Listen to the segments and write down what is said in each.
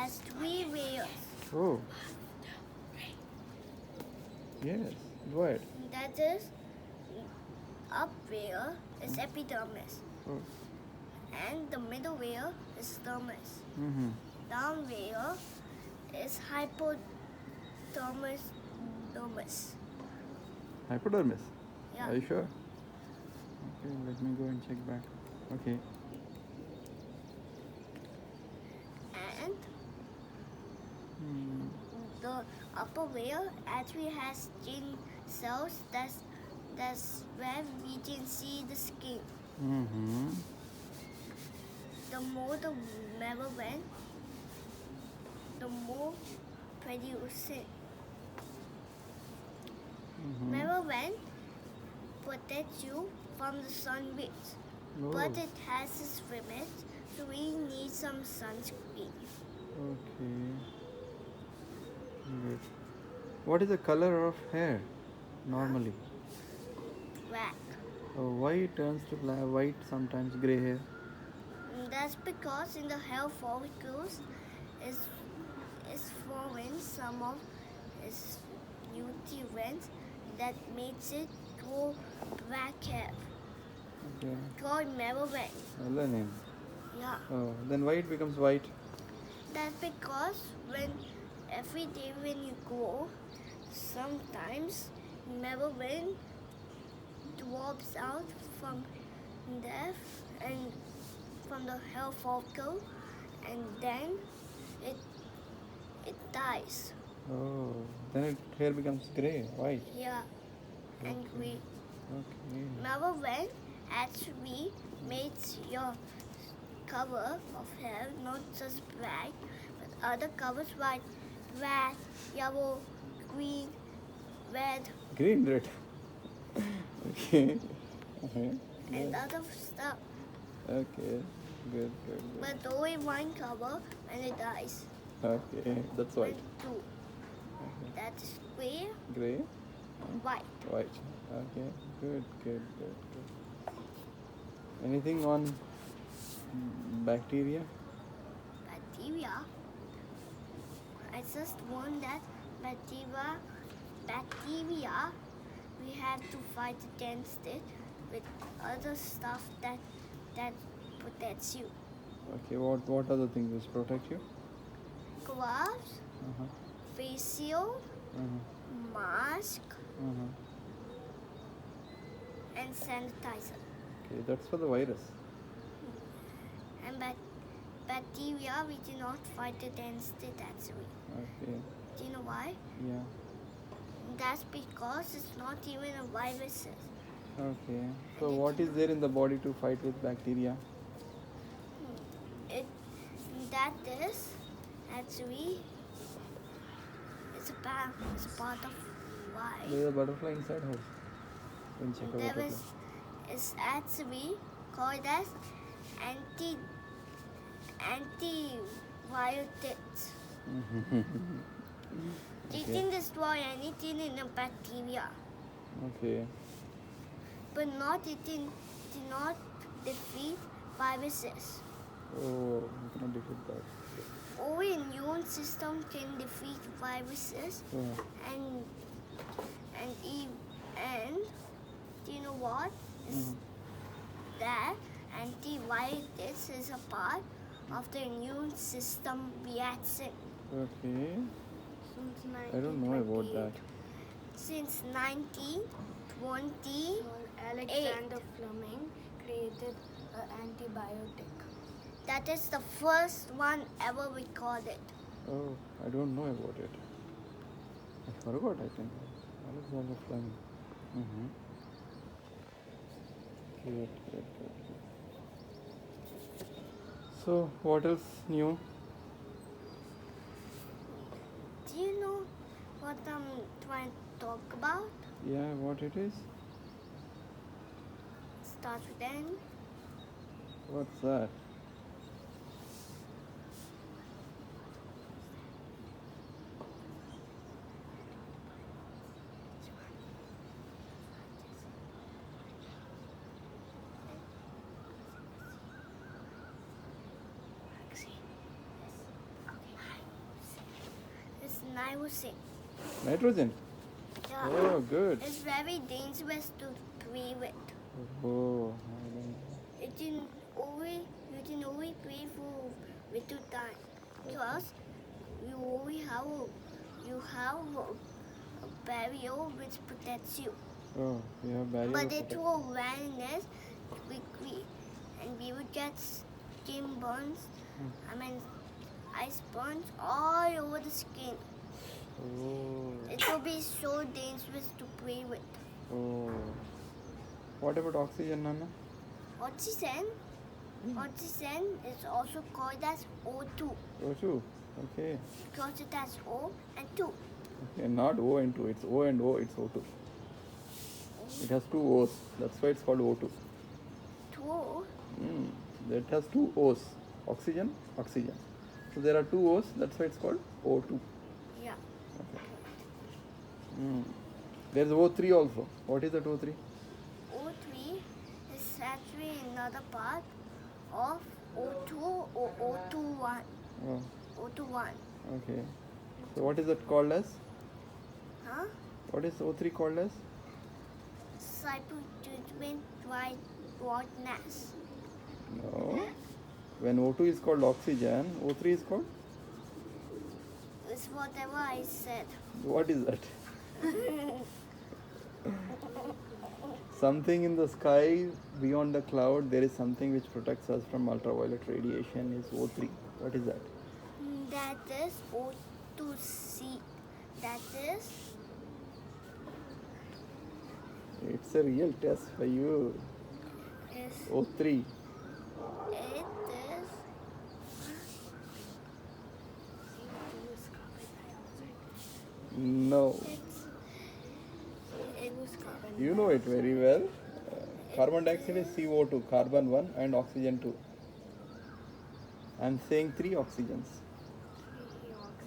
has 3 layers. Oh. Yes. Go ahead. That is, up layer is epidermis, Oh. and the middle layer is dermis. Mm-hmm. Down layer is hypodermis. Dermis. Hypodermis. Yeah. Are you sure? Okay, let me go and check back. Okay. And Hmm. the upper layer actually has skin cells. That's where we can see the skin. Mm-hmm. The more the membrane, the more producing. Mm-hmm. Membrane protects you from the sun rays, Oh. but it has its limits, so we need some sunscreen. Okay. Good. What is the color of hair normally? Black. Why turns to black, white, sometimes gray hair? That's because in the hair follicles is forming some of its nutrients that makes it grow black hair. Okay. Called membrane. Melanin. Yeah. Oh, then why it becomes white? That's because every day when you go, sometimes membrane drops out from there and from the hair follicle, and then it dies. Oh, then hair becomes gray, white. Yeah, and Okay. green. Okay. Membrane actually makes your cover of hair not just black, but other colors like red, yellow, green, red, Green, red. Okay. Uh-huh. and Yeah. other stuff. Okay. Good, good, good. But only one color when it dies. Okay, that's white. And two. Okay. That's gray, Gray, white. white. Okay, good, good, good, good. Anything on bacteria? Bacteria. I just want that bacteria, we have to fight against it with other stuff that protects you. Okay, what other things which protect you? Gloves, Uh-huh. face shield, Uh-huh. mask, Uh-huh. and sanitizer. Okay, that's for the virus. And bacteria, we do not fight against it actually. Okay. Do you know why? Yeah. That's because it's not even a virus. Okay. So what is there in the body to fight with bacteria? That is actually it's a part of why. There is a butterfly inside house. Go and check a There butterfly. is actually called as antibiotics. They Okay. can destroy anything in a bacteria, Okay. but it did not defeat viruses. Oh, you cannot defeat that. Only immune system can defeat viruses, Oh. and do you know what? Mhm. That antibiotics is a part of the immune system reaction. Okay. Since I don't know about that. Since 1920, Alexander Fleming created an antibiotic. that is the first one ever recorded. Oh, I don't know about it. I forgot, I think. Alexander Fleming. Mm-hmm. Good, good, good, good. So, what else new? Do you know what I'm trying to talk about? Yeah, what it is? Start with N. What's that? nitrogen. Nitrogen. Yeah. Oh, good. It's very dangerous to play with. Oh, I don't- You can only play for little time. Plus, you have a barrier which protects you. oh, you have barrier. But of it protection. will awareness quickly, and we will get skin burns. I mean, ice burns all over the skin. Oh, It will be so dangerous to play with. oh. What about oxygen, Nana? Oxygen is also called as O2 O2. Okay. because it has O and 2. Okay, not O and 2. It's O and O. It's O2. It has two O's. That's why it's called O2. 2. That has two O's. Oxygen, oxygen. So there are two O's. That's why it's called O2. Yeah. Okay. There's O3 also. What is that O3? O3 is actually another part of O2 or O21. Oh, O21. okay. So what is that called as? Huh? What is O3 called as? Cyclotwin whiteness. No. When O2 is called oxygen, O3 is called? It's whatever I said. What is that? Something in the sky beyond the cloud, there is something which protects us from ultraviolet radiation is O3. What is that? That is O2C. That is It's a real test for you. O3. it is No. You know it very well. Carbon dioxide is CO2, carbon 1 and oxygen 2. I'm saying 3 oxygens.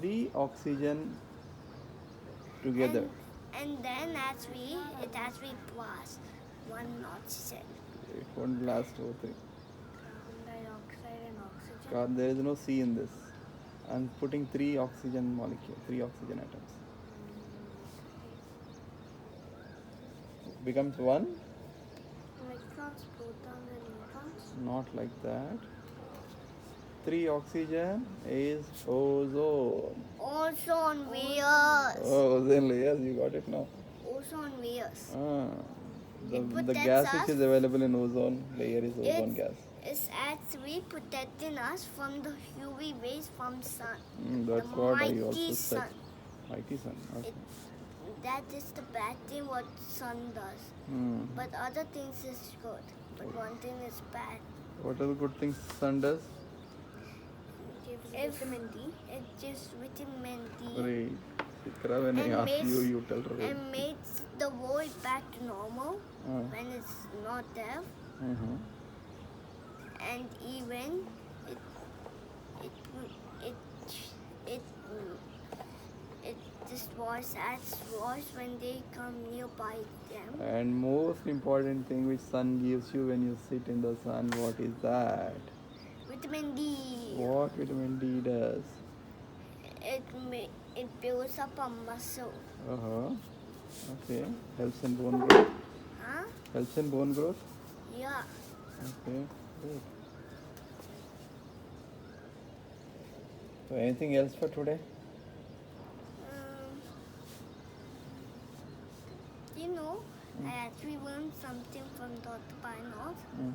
3 oxygen together. and then it actually plus one oxygen. It won't last O3. Carbon dioxide and oxygen. There is no C in this. I'm putting 3 oxygen molecules, 3 oxygen atoms. Becomes 1? Electrons, protons, and neutrons. Not like that. 3 oxygen is ozone. Ozone layers. Oh, ozone layers, you got it now. Ozone layers. The It gas protects which us. is available in ozone layer is ozone gas. It's actually protecting us from the UV rays from sun. That's The what I mighty also said. sun. Mighty sun. Okay. That is the bad thing what sun does. But other things is good. But one thing is bad. What are the good things sun does? Gives vitamin D. It gives vitamin D Great. Ikra, when I And ask makes- you, you tell her. and makes the world back to normal Uh, when it's not there. uh-huh. And even it destroys asteroids when they come nearby them. And most important thing which sun gives you when you sit in the sun, what is that? Vitamin D. What vitamin D does? It builds up a muscle. Uh-huh. Okay. Helps in bone growth. Huh? Helps in bone growth. Yeah. Okay. Good. So anything else for today? You know, I actually learned something from Dr. Bynod. Mm.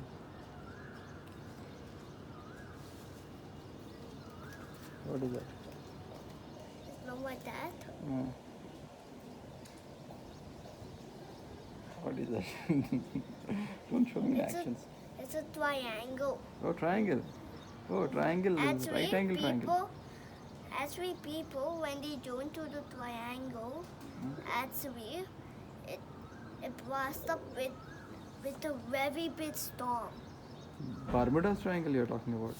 What is that? You know what that? Mm. What is that? Don't show me It's a- actions. It's a triangle. Oh, triangle. Oh, triangle. Actually, Right angle triangle. people, when they join to the triangle, actually, it blasts up with a very big storm. Bermuda's triangle you're talking about.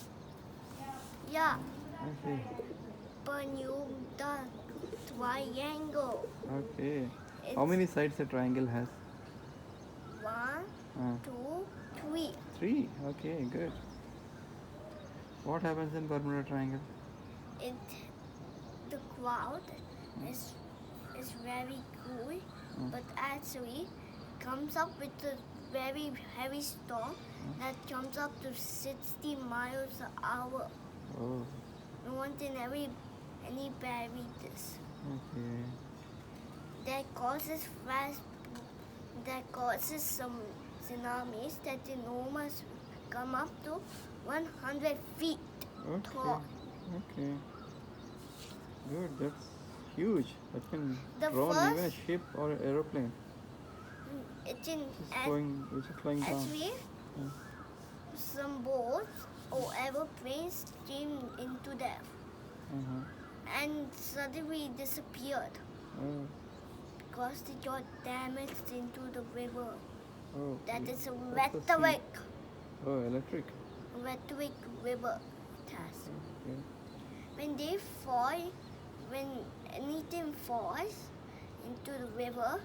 Yeah, Okay. Bermuda Triangle. Okay. How It's many sides a triangle has? 1, Uh, 2, 3. 3. Okay, good. What happens in Bermuda Triangle? It the cloud is very cool, Mm. but actually comes up with a very heavy storm that comes up to 60 miles an hour. Oh, No one can any bury this. okay. That causes some tsunamis that enormous come up to 100 feet Okay. tall. Okay. Good. That's huge. That can The drown even a first- ship or an aeroplane. It's in Which is flying down. actually Mm. some boats or aeroplanes came into them Uh-huh. and suddenly disappeared Oh. because they got damaged into the river. Oh. That yeah. is a That's the sea. rhetoric Oh, electric. river test. Okay. When anything falls into the river,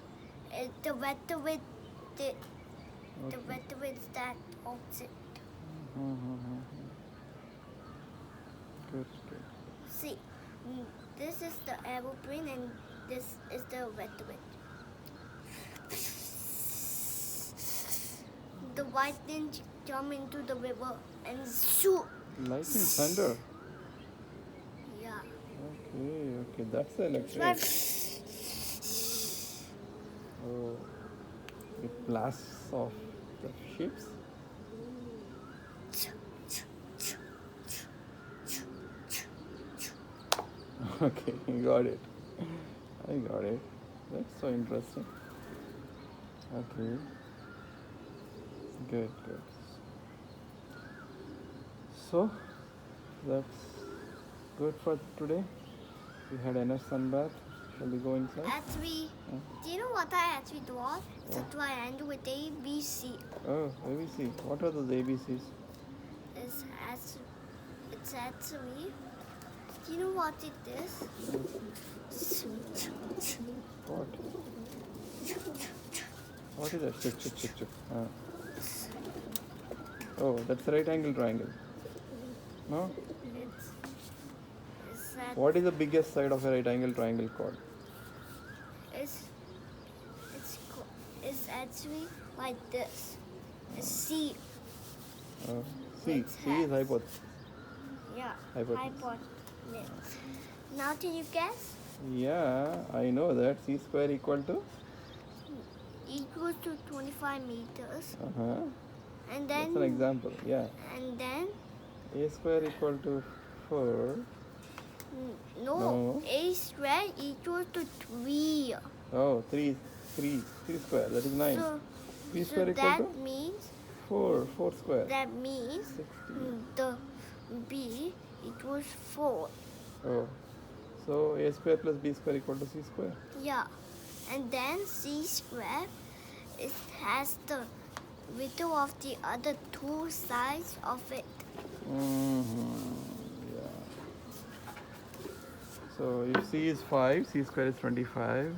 the rhetoric the Okay. rhetoric that opposite. Uh-huh. Good. Good. See, this is the aeroplane and this is the rhetoric. The lightning jump into the river and shoot. Lightning thunder. Yeah. Okay. That's the electric. Oh. It blasts off the ships. Okay, you got it. I got it. That's so interesting. Okay. Good. So, that's good for today. We had enough sun bath. Shall we go inside? Actually, Huh? do you know what I actually draw? It's a What? triangle with A, B, C. Oh, ABC. What are those ABCs? It's actually. Do you know what it is? What? What is that? Chuk. Oh, that's a right angle triangle. No? It's that. What is the biggest side of a right angle triangle called? It's actually like this. It's C. Oh, C. It's C is half. hypothesis. Yeah. Hypotenuse. Hypotenuse. Now can you guess? Yeah, I know that. C square equal to? Equals to 25 meters. Uh-huh. And That's then. an example. Yeah. And then. A square equal to 4. No. A square equals to 3. Oh, 3 square. That is 9. So, B so square equal that to? means 4 square. that means 60. the B equals 4. Oh. So A square plus B square equal to C square. Yeah. And then C square, it has the width of the other two sides of it. Yeah. So if C is 5, C square is 25.